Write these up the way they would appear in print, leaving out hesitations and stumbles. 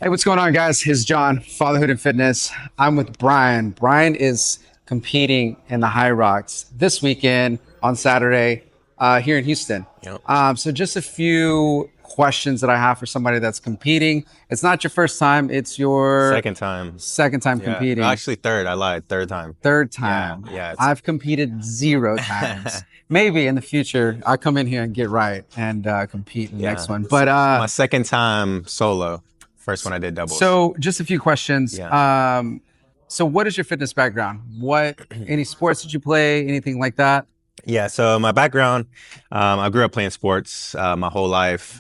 Hey, what's going on, guys? It's John, Fatherhood and Fitness. I'm with Bryan. Bryan is competing in the Hyrox this weekend on Saturday here in Houston. Yep. So just a few questions that I have for somebody that's competing. It's not your first time. It's your Second time. second time Yeah. competing. Actually, third. I lied. Third time. Third Yeah. time. Yeah. I've competed 0 times. Maybe in the future, I'll come in here and get right and compete in the next one. But my second time solo. First one I did doubles. so just a few questions. Yeah. So what is your fitness background? Any sports did you play? Anything like that? Yeah. So my background, I grew up playing sports my whole life.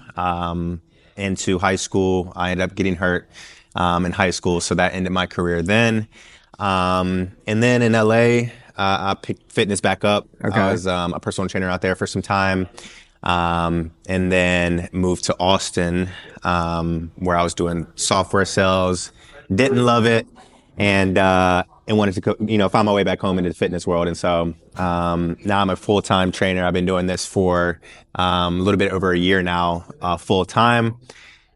Into high school, I ended up getting hurt in high school, so that ended my career then. And then in LA, I picked fitness back up. Okay. I was a personal trainer out there for some time. And then moved to Austin, where I was doing software sales. Didn't love it, and wanted to find my way back home into the fitness world. And so now I'm a full-time trainer. I've been doing this for a little bit over a year now, full-time,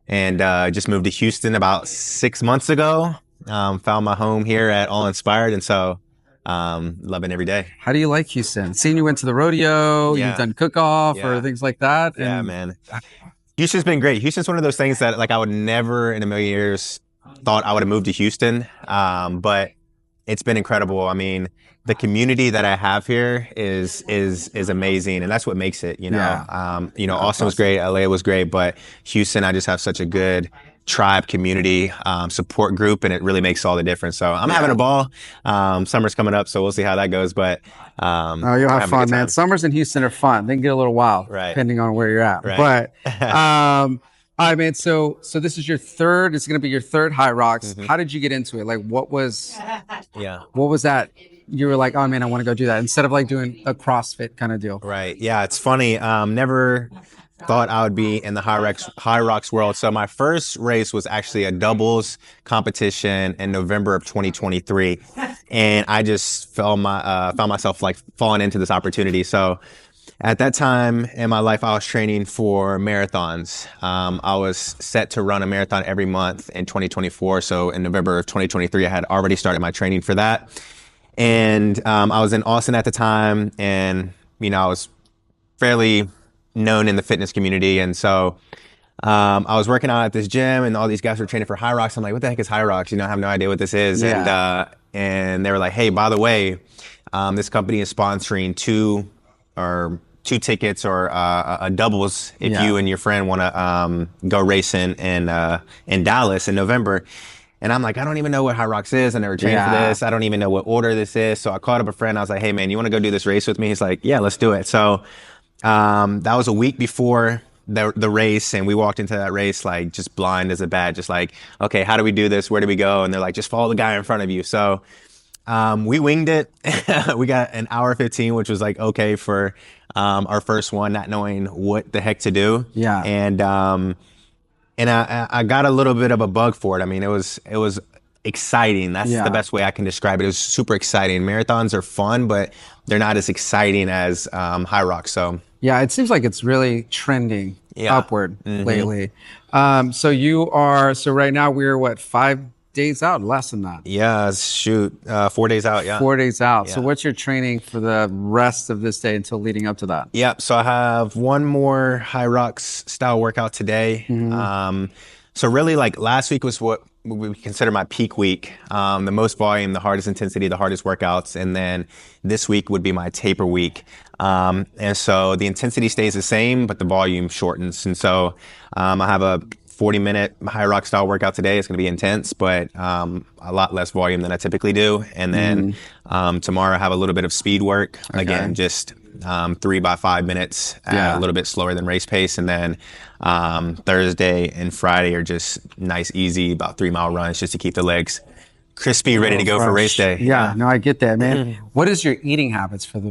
and just moved to Houston about 6 months ago. Found my home here at All Inspired, and so loving every day. How do you like Houston? Seeing you went to the rodeo, Yeah. you've done cook-off or Yeah. things like that. Yeah, and man. Houston's been great. Houston's one of those things that like I would never in a million years thought I would have moved to Houston. But it's been incredible. I mean, the community that I have here is amazing, and that's what makes it, Yeah. Austin was great, LA was great, but Houston, I just have such a good tribe, community, support group, and it really makes all the difference. So I'm having a ball. Summer's coming up, so we'll see how that goes. But Oh, you'll have having a fun, good man. time. Summers in Houston are fun. They can get a little wild, Right. depending on where you're at. Right. But all right, man. So this is your third. It's going to be your third Hyrox. Mm-hmm. How did you get into it? Like, what was Yeah. that? You were like, oh man, I want to go do that instead of like doing a CrossFit kind of deal. Right. Yeah, it's funny. Never thought I would be in the Hyrox world. So my first race was actually a doubles competition in November of 2023, and I just found myself like falling into this opportunity. So at that time in my life, I was training for marathons. I was set to run a marathon every month in 2024. So in November of 2023, I had already started my training for that. And I was in Austin at the time, and I was fairly known in the fitness community. And so I was working out at this gym, and all these guys were training for Hyrox. I'm like, what the heck is Hyrox? I have no idea what this is. Yeah. And they were like, hey, by the way, this company is sponsoring two tickets or a doubles if Yeah. you and your friend want to go racing in Dallas in November. And I'm like, I don't even know what Hyrox is. I never trained for Yeah. this. I don't even know what order this is. So I called up a friend. I was like, hey, man, you want to go do this race with me? He's like, yeah, let's do it. So that was a week before the race. And we walked into that race like just blind as a bat, just like, okay, how do we do this? Where do we go? And they're like, just follow the guy in front of you. So we winged it. We got an hour 15, which was like okay for our first one, not knowing what the heck to do. Yeah. And I got a little bit of a bug for it. I mean, it was exciting. That's Yeah. the best way I can describe it. It was super exciting. Marathons are fun, but they're not as exciting as Hyrox. So Yeah, it seems like it's really trending Yeah. upward Mhm. lately. So right now we're 5 days out, less than that. yeah, shoot, 4 days out. Yeah. 4 days out. So Yeah. what's your training for the rest of this day until leading up to that? Yep. So I have one more Hyrox style workout today. So really, like last week was what we consider my peak week. The most volume, the hardest intensity, the hardest workouts, and then this week would be my taper week. And so the intensity stays the same, but the volume shortens. And so I have a 40-minute Hyrox style workout today. It's going to be intense, but a lot less volume than I typically do. And then tomorrow I have a little bit of speed work. Again, just 3 by 5 minutes, Yeah. a little bit slower than race pace. And then Thursday and Friday are just nice, easy, about 3-mile runs just to keep the legs crispy, ready to go for race day. Yeah, no, I get that, man. What is your eating habits for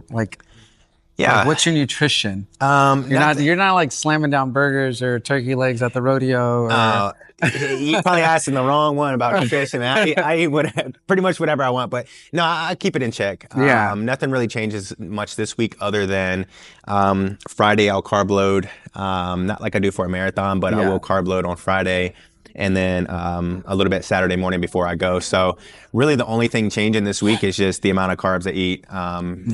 Yeah. what's your nutrition? Um, You're not like slamming down burgers or turkey legs at the rodeo. Or, you probably asking the wrong one about nutrition. I eat pretty much whatever I want, but no, I keep it in check. Yeah. Nothing really changes much this week other than Friday I'll carb load. Not like I do for a marathon, but I Yeah. will carb load on Friday. and then a little bit Saturday morning before I go. So really the only thing changing this week is just the amount of carbs I eat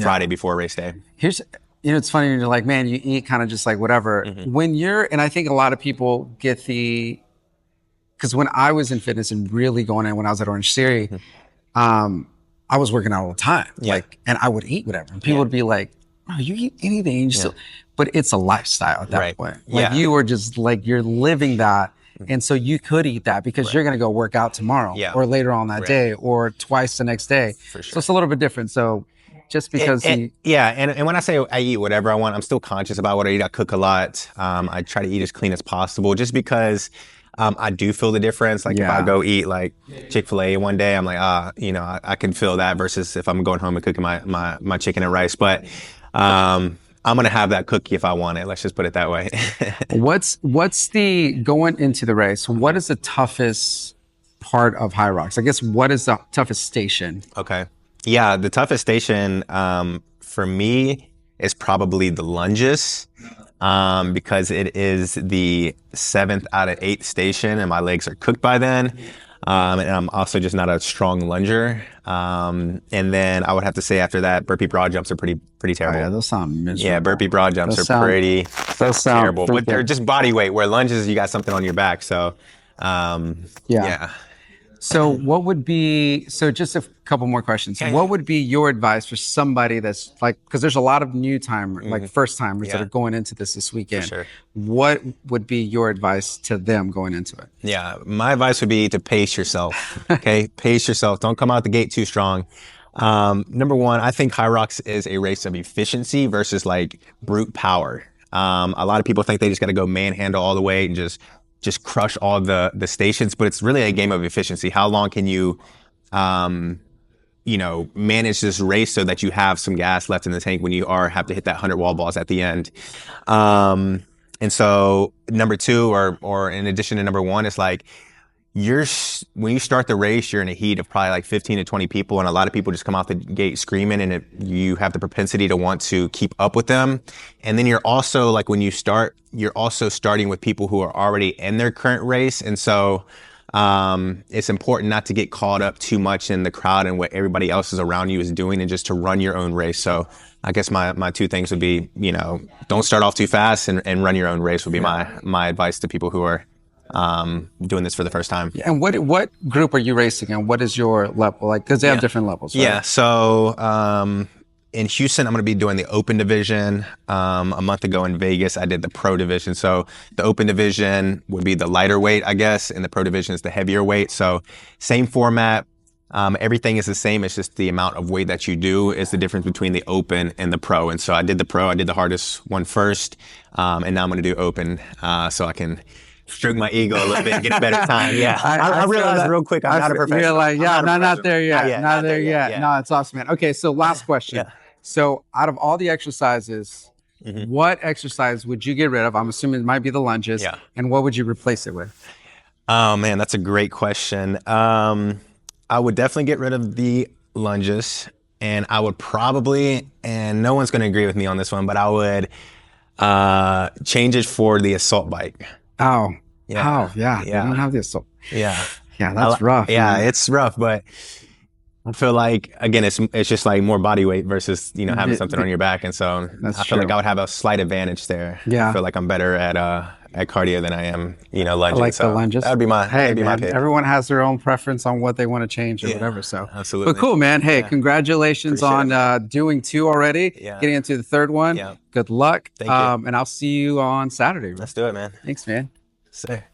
Friday before race day. Here's, it's funny, you're like, man, you eat kind of just like whatever. When you're, and I think a lot of people get because when I was in fitness and really going in when I was at Orange Theory, I was working out all the time. Like, and I would eat whatever. And people would be like, oh, you eat anything. But it's a lifestyle at that point. Like you were just like, you're living that. And so you could eat that because you're going to go work out tomorrow or later on that day or twice the next day. For sure. So it's a little bit different. So just because and when I say I eat whatever I want, I'm still conscious about what I eat. I cook a lot. I try to eat as clean as possible just because I do feel the difference. Like if I go eat like Chick-fil-A one day, I'm like, I can feel that versus if I'm going home and cooking my chicken and rice. But I'm going to have that cookie if I want it. Let's just put it that way. What's the, going into the race, what is the toughest part of Hyrox? I guess, what is the toughest station? Okay. Yeah, the toughest station for me is probably the lunges because it is the 7th out of 8th station and my legs are cooked by then. And I'm also just not a strong lunger. And then I would have to say after that, burpee broad jumps are pretty terrible. Oh, yeah, those sound miserable. Yeah, burpee broad jumps are pretty terrible. But they're just body weight, where lunges, you got something on your back. So, yeah. So what would be, just a couple more questions. What would be your advice for somebody that's like, because there's a lot of new timers, like first timers that are going into this weekend. For sure. What would be your advice to them going into it? Yeah, my advice would be to pace yourself. Okay, pace yourself. Don't come out the gate too strong. Number one, I think Hyrox is a race of efficiency versus like brute power. A lot of people think they just got to go manhandle all the way and just crush all the stations, but it's really a game of efficiency. How long can you, manage this race so that you have some gas left in the tank when you have to hit that 100 wall balls at the end. And so number two, or in addition to number one, it's like, when you start the race, you're in a heat of probably like 15 to 20 people, and a lot of people just come out the gate screaming, and you have the propensity to want to keep up with them. And then you're also like, when you start, you're also starting with people who are already in their current race. And so it's important not to get caught up too much in the crowd and what everybody else is around you is doing, and just to run your own race. So I guess my two things would be, don't start off too fast and run your own race would be my advice to people who are doing this for the first time. And what group are you racing in? What is your level? Like, because they have different levels, right? Yeah. So in Houston, I'm going to be doing the open division. A month ago in Vegas, I did the pro division. So the open division would be the lighter weight, I guess, and the pro division is the heavier weight. So same format. Everything is the same. It's just the amount of weight that you do is the difference between the open and the pro. And so I did the pro. I did the hardest one first. And now I'm going to do open so I can stroke my ego a little bit and get a better time. Yeah. I realized real quick, I'm not a professional. You're like, not there yet. Not there yet. No, it's awesome, man. Okay, so last question. Yeah. So out of all the exercises, what exercise would you get rid of? I'm assuming it might be the lunges. Yeah. And what would you replace it with? Oh, man, that's a great question. I would definitely get rid of the lunges, and I would probably, and no one's going to agree with me on this one, but I would change it for the assault bike. Oh, yeah. You don't have the assault. Yeah. Yeah, that's rough. Yeah, man. it's rough, but I feel like, again, it's just like more body weight versus, having something on your back. And so I feel like I would have a slight advantage there. Yeah. I feel like I'm better at cardio than I am, lunging. I like so the lunges. That would be my pick. Everyone has their own preference on what they want to change or whatever. So absolutely. But cool, man. Hey, congratulations on doing 2 already. Yeah. Getting into the 3rd one. Yeah. Good luck. Thank you. And I'll see you on Saturday. Let's do it, man. Thanks, man. Sir.